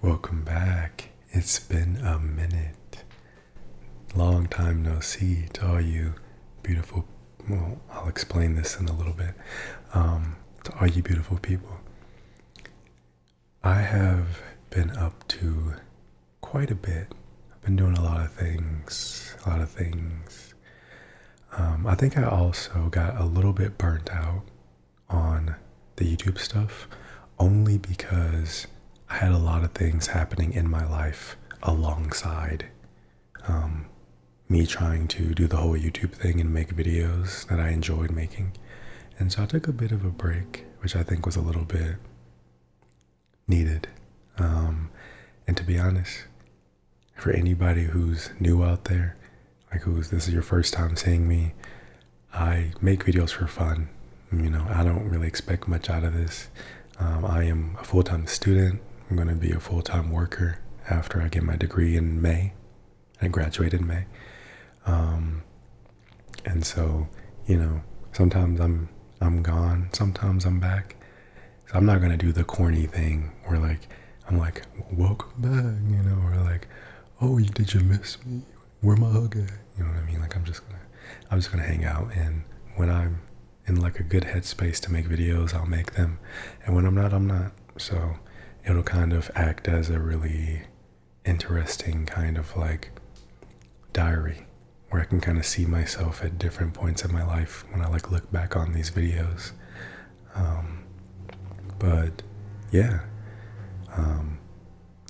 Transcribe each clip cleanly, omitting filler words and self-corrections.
Welcome back. It's been a minute. Long time no see to all you beautiful, well, I'll explain this in a little bit. To all you beautiful people. I have been up to quite a bit. I've been doing a lot of things. I think I also got a little bit burnt out on the YouTube stuff only because I had a lot of things happening in my life alongside me trying to do the whole YouTube thing and make videos that I enjoyed making. And so I took a bit of a break, which I think was a little bit needed. And to be honest, for anybody who's new out there, this is your first time seeing me, I make videos for fun. I don't really expect much out of this. I am a full-time student. I'm going to be a full-time worker after I get my degree in May. I graduate in May. And so, sometimes I'm gone, sometimes I'm back. So I'm not going to do the corny thing where I'm like, welcome back, or like, oh, did you miss me? Where my hug at? You know what I mean? Like I'm just gonna hang out, and when I'm in like a good headspace to make videos, I'll make them. And when I'm not, I'm not. So it'll kind of act as a really interesting kind of like diary where I can kind of see myself at different points in my life when I look back on these videos. But yeah.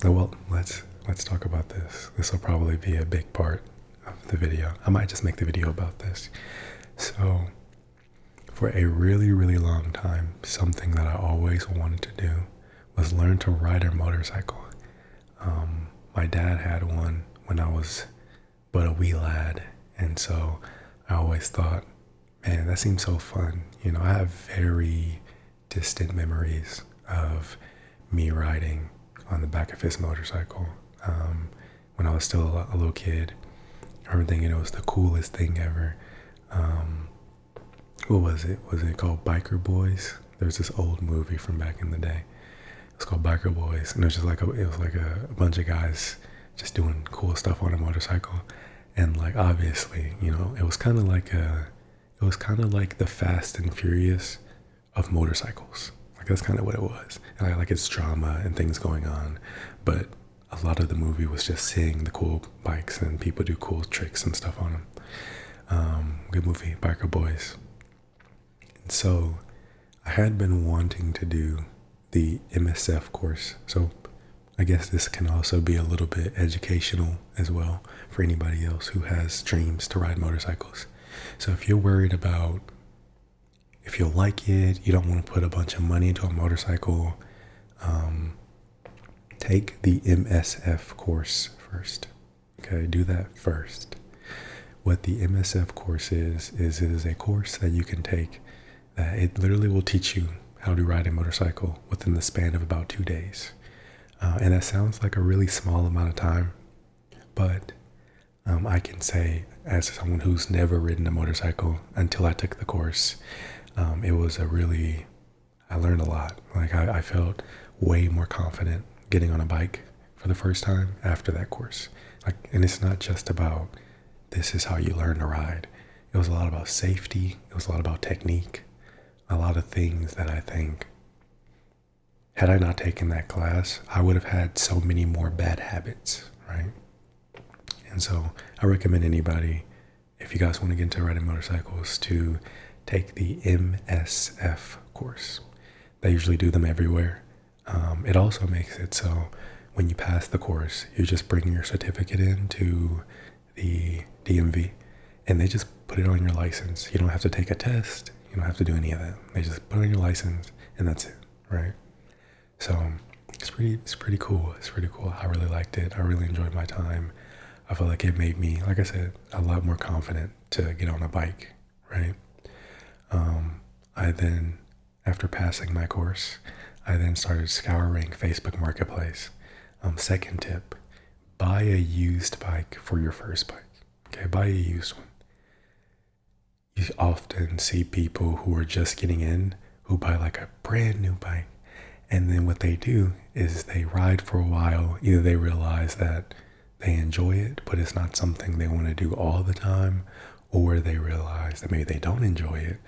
Well, let's talk about this. This will probably be a big part of the video. I might just make the video about this. So for a really, really long time, something that I always wanted to do was learn to ride a motorcycle. My dad had one when I was but a wee lad, and so I always thought, man, that seems so fun. I have very distant memories of me riding on the back of his motorcycle when I was still a little kid. I remember thinking it was the coolest thing ever. What was it? Was it called Biker Boys? There's this old movie from back in the day. It's called Biker Boys, and it was just a bunch of guys just doing cool stuff on a motorcycle. And obviously, it was kind of like the Fast and Furious of motorcycles. That's kind of what it was. And I it's drama and things going on, but a lot of the movie was just seeing the cool bikes and people do cool tricks and stuff on them. Good movie, Biker Boys. And so I had been wanting to do the MSF course. So I guess this can also be a little bit educational as well for anybody else who has dreams to ride motorcycles. So if you're worried about if you'll like it, you don't want to put a bunch of money into a motorcycle, take the MSF course first. Okay, do that first. What the MSF course is it is a course that you can take that it literally will teach you how to ride a motorcycle within the span of about 2 days. And that sounds like a really small amount of time, but I can say as someone who's never ridden a motorcycle until I took the course, I learned a lot. I felt way more confident getting on a bike for the first time after that course. And it's not just about this is how you learn to ride. It was a lot about safety. It was a lot about technique. A lot of things that I think, had I not taken that class, I would have had so many more bad habits, right? And so I recommend anybody, if you guys want to get into riding motorcycles, to take the MSF course. They usually do them everywhere. It also makes it so when you pass the course, you just bring your certificate in to the DMV and they just put it on your license. You don't have to take a test. You don't have to do any of that. They just put it on your license and that's it, right? So it's pretty cool. It's pretty cool. I really liked it. I really enjoyed my time. I feel like it made me, like I said, a lot more confident to get on a bike, right? I then, after passing my course, I then started scouring Facebook Marketplace. Second tip, buy a used bike for your first bike. Okay, buy a used one. You often see people who are just getting in who buy a brand new bike And then what they do is they ride for a while. Either they realize that they enjoy it, but it's not something they want to do all the time, or they realize that maybe they don't enjoy it.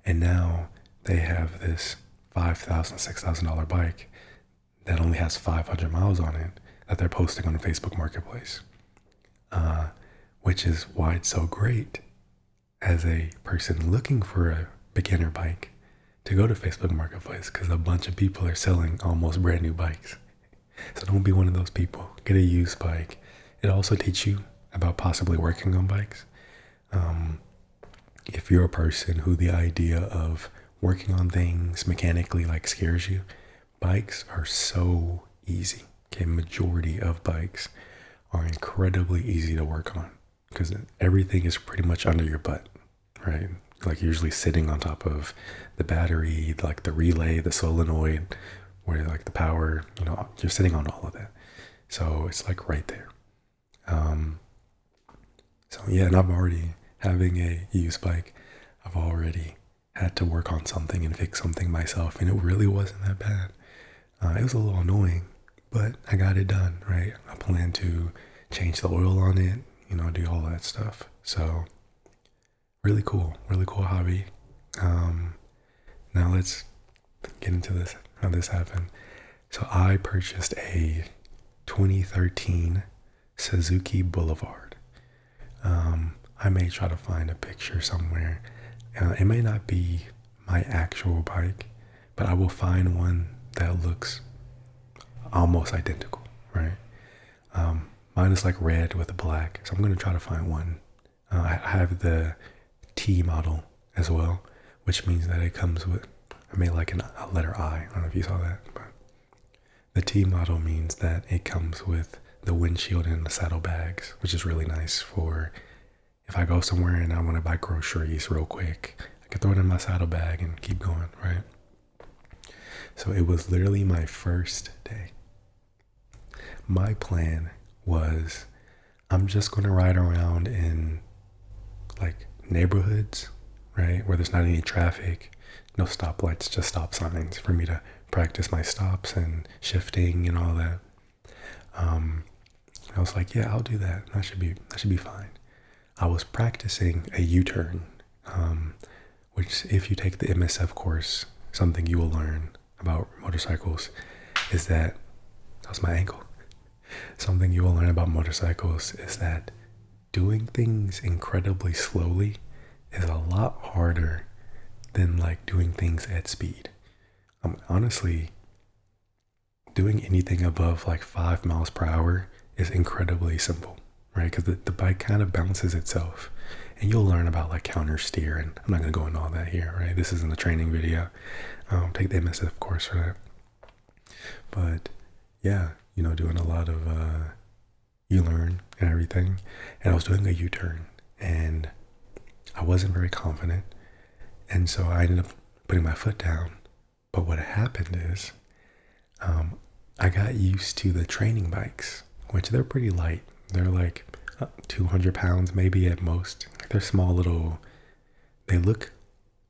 And now they have this $5,000, $6,000 bike that only has 500 miles on it that they're posting on the Facebook Marketplace, which is why it's so great as a person looking for a beginner bike to go to Facebook Marketplace, because a bunch of people are selling almost brand new bikes. So don't be one of those people. Get a used bike. It also teaches you about possibly working on bikes. If you're a person who the idea of working on things mechanically like scares you, bikes are so easy. Okay, majority of bikes are incredibly easy to work on because everything is pretty much under your butt, right? Like usually sitting on top of the battery, like the relay, the solenoid, where like the power, you're sitting on all of that. So it's like right there. So yeah, and I'm already having a used bike. I've already had to work on something and fix something myself, and it really wasn't that bad. It was a little annoying, but I got it done, right? I plan to change the oil on it, do all that stuff. So really cool hobby. Now let's get into this, how this happened. So I purchased a 2013 Suzuki Boulevard. I may try to find a picture somewhere. It may not be my actual bike, but I will find one that looks almost identical, right? Mine is like red with black, so I'm going to try to find one. I have the T model as well, which means that it comes with, I made like a letter I don't know if you saw that, but the T model means that it comes with the windshield and the saddlebags, which is really nice for if I go somewhere and I want to buy groceries real quick. I can throw it in my saddlebag and keep going, right? So it was literally my first day. My plan was I'm just going to ride around in like neighborhoods, right, where there's not any traffic, no stoplights, just stop signs for me to practice my stops and shifting and all that. I was like, yeah, I'll do that. That should be fine. I was practicing a U-turn, which if you take the MSF course, something you will learn about motorcycles is that was my ankle. Something you will learn about motorcycles is that doing things incredibly slowly is a lot harder than like doing things at speed. Honestly, doing anything above like 5 miles per hour is incredibly simple, right? Because the bike kind of bounces itself, and you'll learn about like counter steer, and I'm not going to go into all that here, right? This isn't a training video. Take the MSF course for that. But yeah, doing a lot of you learn and everything. And I was doing a U-turn, and I wasn't very confident, and so I ended up putting my foot down. But what happened is I got used to the training bikes, which they're pretty light. They're like 200 pounds maybe at most. They're small little, they look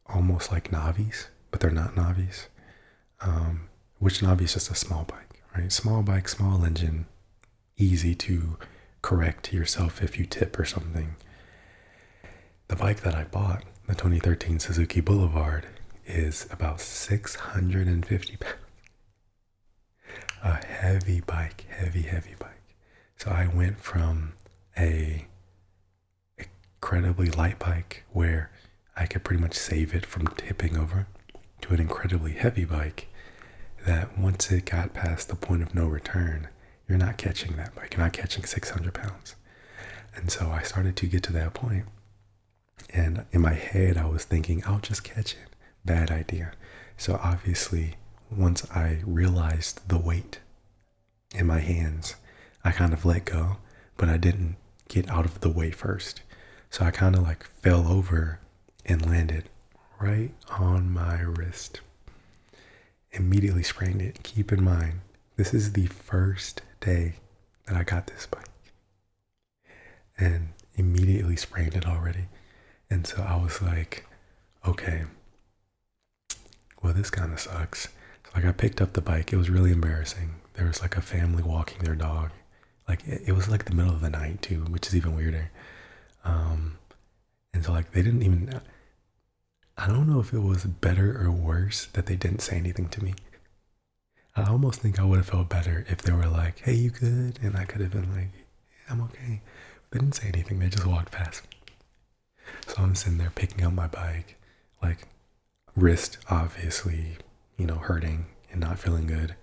almost like Navis, but they're not Navis. Which Navi is just a small bike, right? Small bike, small engine, easy to correct yourself if you tip or something. The bike that I bought, the 2013 Suzuki Boulevard, is about 650 pounds. A heavy bike, heavy bike. So I went from a incredibly light bike where I could pretty much save it from tipping over to an incredibly heavy bike that once it got past the point of no return, you're not catching that bike. You're not catching 600 pounds. And so I started to get to that point. And in my head, I was thinking, I'll just catch it. Bad idea. So obviously, once I realized the weight in my hands, I kind of let go, but I didn't get out of the way first. So I kind of like fell over and landed right on my wrist. Immediately sprained it. Keep in mind, this is the first day that I got this bike, and immediately sprained it already. And so I was like, okay, well, this kind of sucks. So Like I picked up the bike. It was really embarrassing. There was like a family walking their dog. Like it was like the middle of the night too, which is even weirder. Um, and so like they didn't even, I don't know if it was better or worse that they didn't say anything to me. I almost think I would have felt better if they were like, "Hey, you good?" And I could have been like, "Yeah, I'm okay." They didn't say anything. They just walked past me. So I'm sitting there picking up my bike, like wrist obviously, hurting and not feeling good.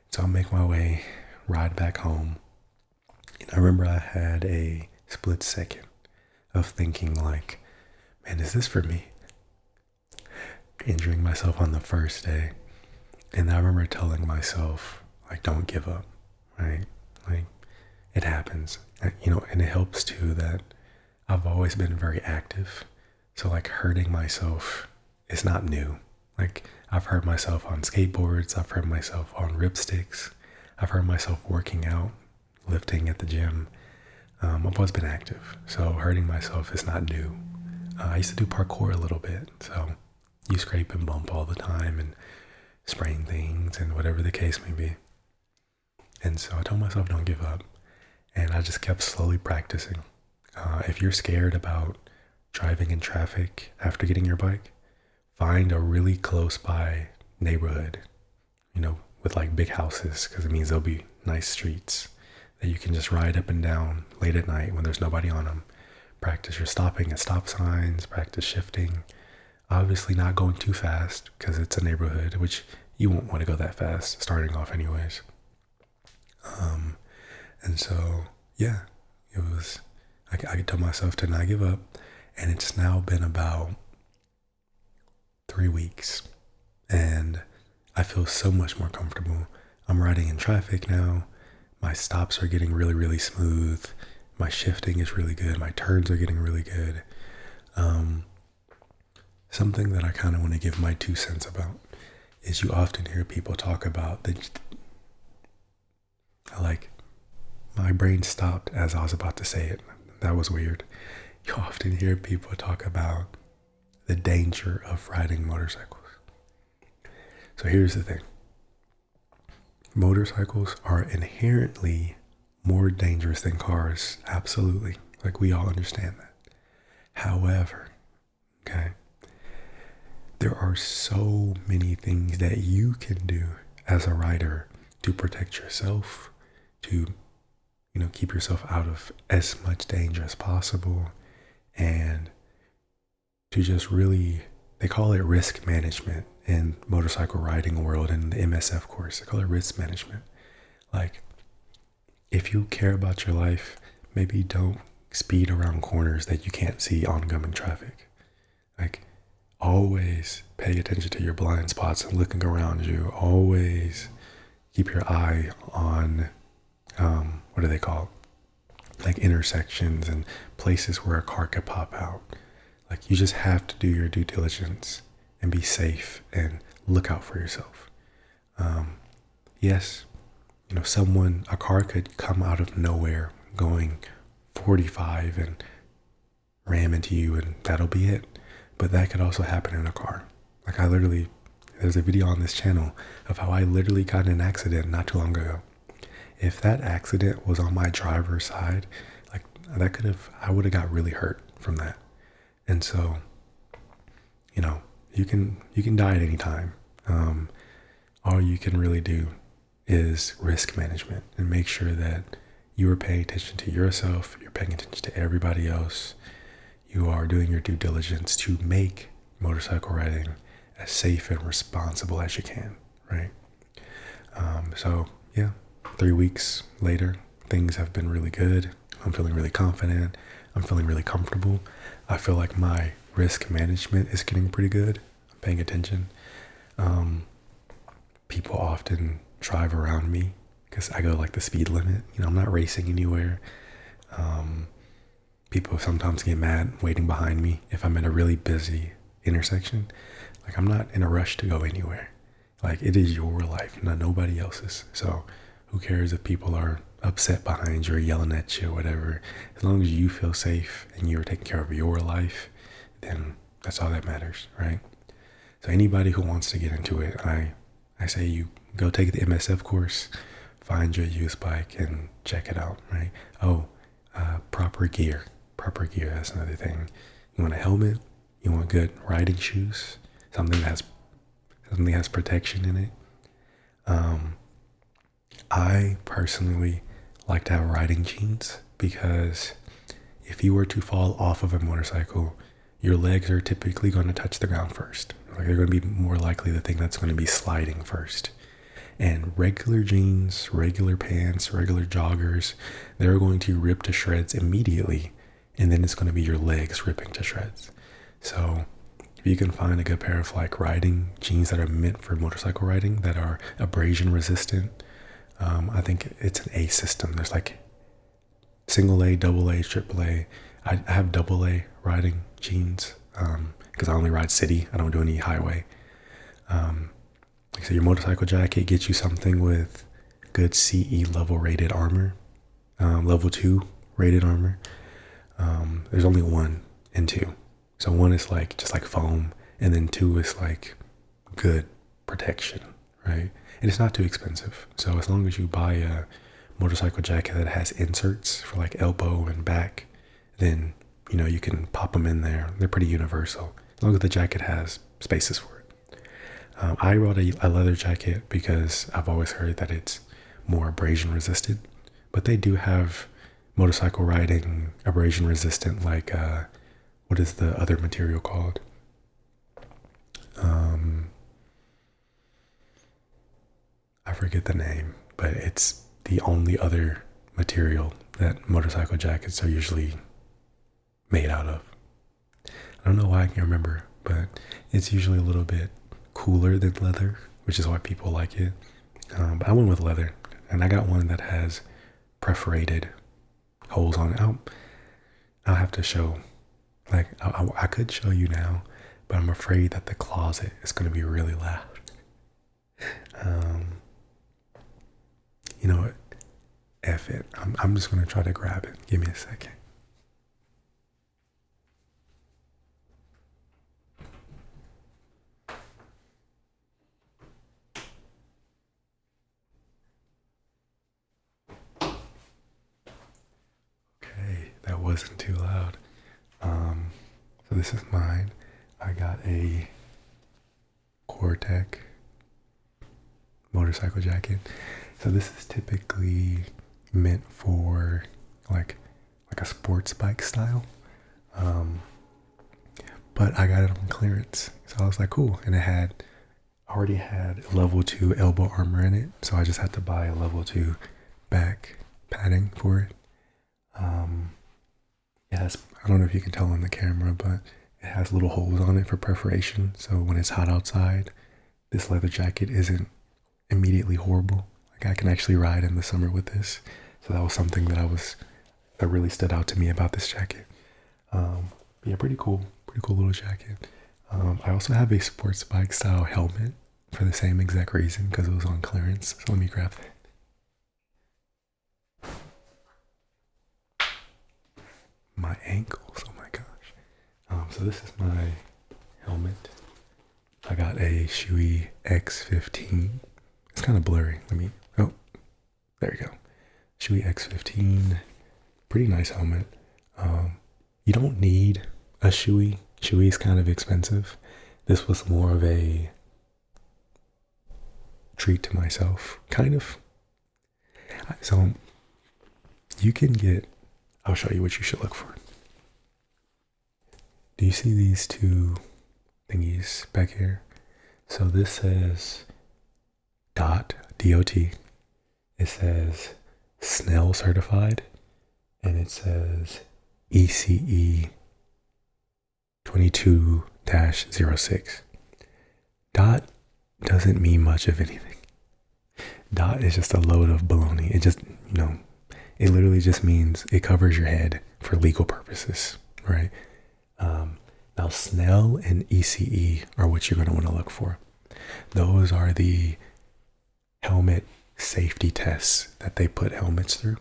So I make my way, ride back home. And I remember I had a split second of thinking like, man, is this for me? Injuring myself on the first day. And I remember telling myself, like, don't give up, right? Like, it happens. And it helps too that I've always been very active. So like hurting myself is not new. Like I've hurt myself on skateboards. I've hurt myself on ripsticks. I've hurt myself working out, lifting at the gym. I've always been active. So hurting myself is not new. I used to do parkour a little bit. So you scrape and bump all the time and sprain things and whatever the case may be. And so I told myself don't give up. And I just kept slowly practicing. If you're scared about driving in traffic after getting your bike, find a really close by neighborhood, with like big houses, because it means there'll be nice streets that you can just ride up and down late at night when there's nobody on them. Practice your stopping at stop signs, practice shifting. Obviously not going too fast because it's a neighborhood, which you won't want to go that fast starting off anyways. And so, yeah, it was, I told myself to not give up. And it's now been about 3 weeks. And I feel so much more comfortable. I'm riding in traffic now. My stops are getting really, really smooth. My shifting is really good. My turns are getting really good. Something that I kind of want to give my 2 cents about is you often hear people talk about my brain stopped as I was about to say it. That was weird. You often hear people talk about the danger of riding motorcycles. So here's the thing. Motorcycles are inherently more dangerous than cars. Absolutely. Like we all understand that. However, okay, there are so many things that you can do as a rider to protect yourself, to keep yourself out of as much danger as possible, and to just really, they call it risk management in motorcycle riding world in the MSF course. They call it risk management. Like, if you care about your life, maybe don't speed around corners that you can't see oncoming traffic. Like, always pay attention to your blind spots and looking around you. Always keep your eye on, what do they call it? Like intersections and places where a car could pop out. Like you just have to do your due diligence and be safe and look out for yourself. Yes, a car could come out of nowhere going 45 and ram into you and that'll be it. But that could also happen in a car. Like there's a video on this channel of how I literally got in an accident not too long ago. If that accident was on my driver's side, like I would have got really hurt from that. And so, you can die at any time. All you can really do is risk management and make sure that you are paying attention to yourself, you're paying attention to everybody else. You are doing your due diligence to make motorcycle riding as safe and responsible as you can, right? So yeah, 3 weeks later, things have been really good. I'm feeling really confident. I'm feeling really comfortable. I feel like my risk management is getting pretty good. I'm paying attention. People often drive around me because I go like the speed limit. I'm not racing anywhere. People sometimes get mad waiting behind me if I'm in a really busy intersection. Like I'm not in a rush to go anywhere. Like it is your life, not nobody else's. So who cares if people are upset behind you or yelling at you or whatever? As long as you feel safe and you're taking care of your life, then that's all that matters, right? So anybody who wants to get into it, I I say you go take the MSF course, find your used bike and check it out, right? Oh, proper gear. Proper gear, that's another thing. You want a helmet, you want good riding shoes, something that has protection in it. I personally like to have riding jeans because if you were to fall off of a motorcycle, your legs are typically going to touch the ground first. Like they're going to be more likely the thing that's going to be sliding first. And regular jeans, regular pants, regular joggers, they're going to rip to shreds immediately. And then it's going to be your legs ripping to shreds. So if you can find a good pair of like riding jeans that are meant for motorcycle riding that are abrasion resistant, I think it's an A system. There's like single A, double A, triple A. I have double A riding jeans because I only ride city. I don't do any highway. So your motorcycle jacket gets you something with good CE level rated armor, level 2 rated armor. There's only 1 and 2. So 1 is like just like foam, and then 2 is like good protection, right? And it's not too expensive. So as long as you buy a motorcycle jacket that has inserts for like elbow and back, then you can pop them in there. They're pretty universal as long as the jacket has spaces for it. I brought a leather jacket because I've always heard that it's more abrasion resistant, but they do have motorcycle riding abrasion resistant, like what is the other material called? I forget the name, but it's the only other material that motorcycle jackets are usually made out of. I don't know why I can't remember, but it's usually a little bit cooler than leather, which is why people like it. But I went with leather, and I got one that has perforated holes on it. I'll have to show, like, I could show you now, but I'm afraid that the closet is going to be really loud. You know what? F it. I'm just going to try to grab it. Give me a second. Okay, that wasn't too loud. So this is mine. I got a Cortec motorcycle jacket. So this is typically meant for like a sports bike style. But I got it on clearance. So I was like, cool. And I already had level 2 elbow armor in it. So I just had to buy a level 2 back padding for it. I don't know if you can tell on the camera, but it has little holes on it for perforation. So when it's hot outside, this leather jacket isn't immediately horrible. Like I can actually ride in the summer with this. So that was something that really stood out to me about this jacket. Yeah, pretty cool little jacket. I also have a sports bike style helmet for the same exact reason, because it was on clearance. So let me grab that. My ankles, oh my gosh. So this is my helmet. I got a Shoei X15. It's kind of blurry. Oh, there you go. Shoei X15, pretty nice helmet. You don't need a Shoei. Shoei is kind of expensive. This was more of a treat to myself, kind of. So you can get, I'll show you what you should look for. Do you see these two thingies back here? So this says DOT. It says Snell certified, and it says ECE 22-06. DOT doesn't mean much of anything. DOT is just a load of baloney. It just, it literally just means it covers your head for legal purposes, right? Now, Snell and ECE are what you're going to want to look for. Those are the helmet safety tests that they put helmets through.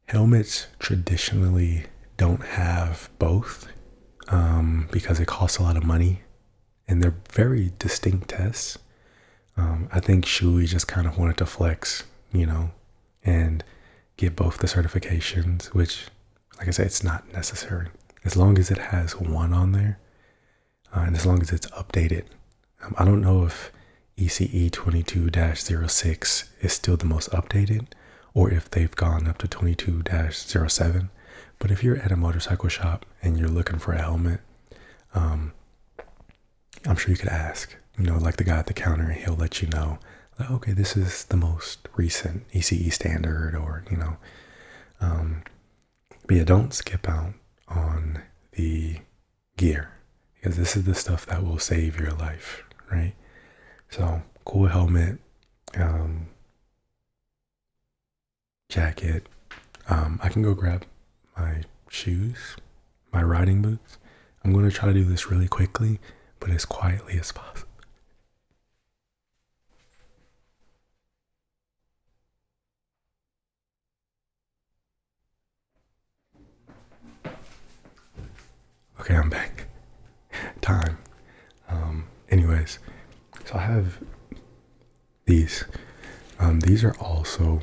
Helmets traditionally don't have both because it costs a lot of money and they're very distinct tests. I think Shui just kind of wanted to flex, and get both the certifications, which, like I said, it's not necessary. As long as it has one on there, and as long as it's updated. I don't know if ECE 22-06 is still the most updated, or if they've gone up to 22-07. But if you're at a motorcycle shop and you're looking for a helmet, I'm sure you could ask, like the guy at the counter, and he'll let you know, like, okay, this is the most recent ECE standard, or, but yeah, don't skip out on the gear, because this is the stuff that will save your life, right? So, cool helmet, jacket. I can go grab my shoes, my riding boots. I'm going to try to do this really quickly, but as quietly as possible. Okay, I'm back. Time. Anyways, so I have these. These are also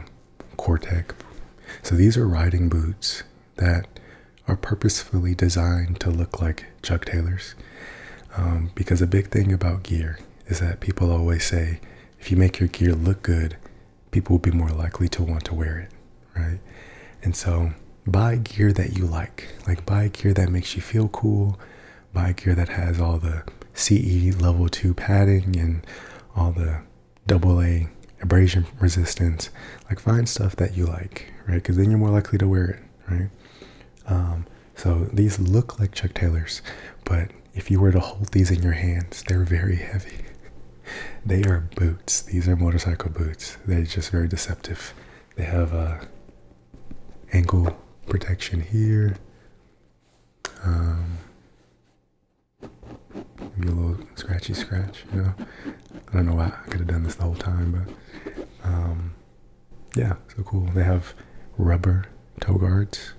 Cortec. So these are riding boots that are purposefully designed to look like Chuck Taylors. Because a big thing about gear is that people always say, if you make your gear look good, people will be more likely to want to wear it, right? And so buy gear that you like buy gear that makes you feel cool, buy gear that has all the CE level 2 padding and all the AA abrasion resistance. Like, find stuff that you like, right? Because then you're more likely to wear it, right? So these look like Chuck Taylors, but if you were to hold these in your hands, they're very heavy. They are boots. These are motorcycle boots. They're just very deceptive. They have ankle protection here. Maybe a little scratchy scratch, I don't know why I could have done this the whole time, but yeah, so cool. They have rubber toe guards.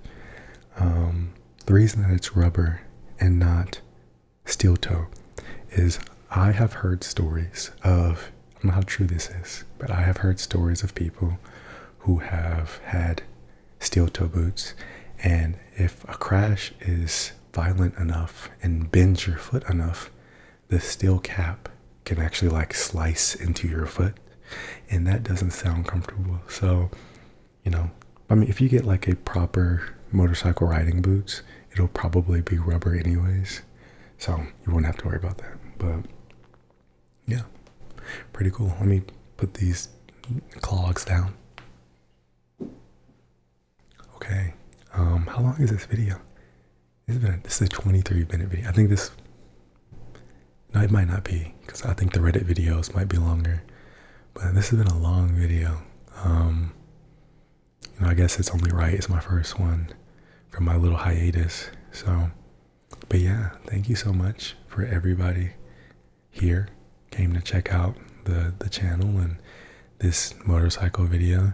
The reason that it's rubber and not steel toe is I have heard stories of, I don't know how true this is, but I have heard stories of people who have had steel toe boots, and if a crash is violent enough and bends your foot enough, the steel cap can actually like slice into your foot, and that doesn't sound comfortable. So, if you get like a proper motorcycle riding boots, it'll probably be rubber anyways, so you won't have to worry about that. But yeah, pretty cool. Let me put these clogs down. Okay, how long is this video? This is a 23-minute video. I think no, it might not be, because I think the Reddit videos might be longer, but this has been a long video. I guess it's only right. It's my first one from my little hiatus. So, but yeah, thank you so much for everybody here came to check out the channel and this motorcycle video.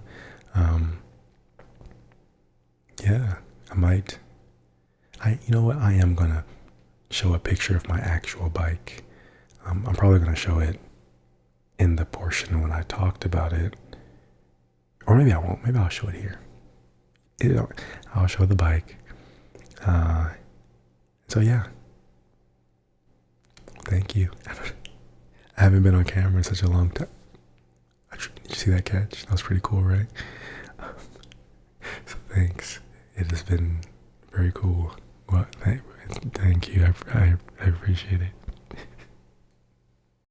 Yeah, you know what? I am gonna show a picture of my actual bike. I'm probably gonna show it in the portion when I talked about it, or maybe I won't. Maybe I'll show it here. I'll show the bike. So yeah, thank you. I haven't been on camera in such a long time. Did you see that catch? That was pretty cool, right? So thanks. It has been very cool. Well, thank you. I appreciate it.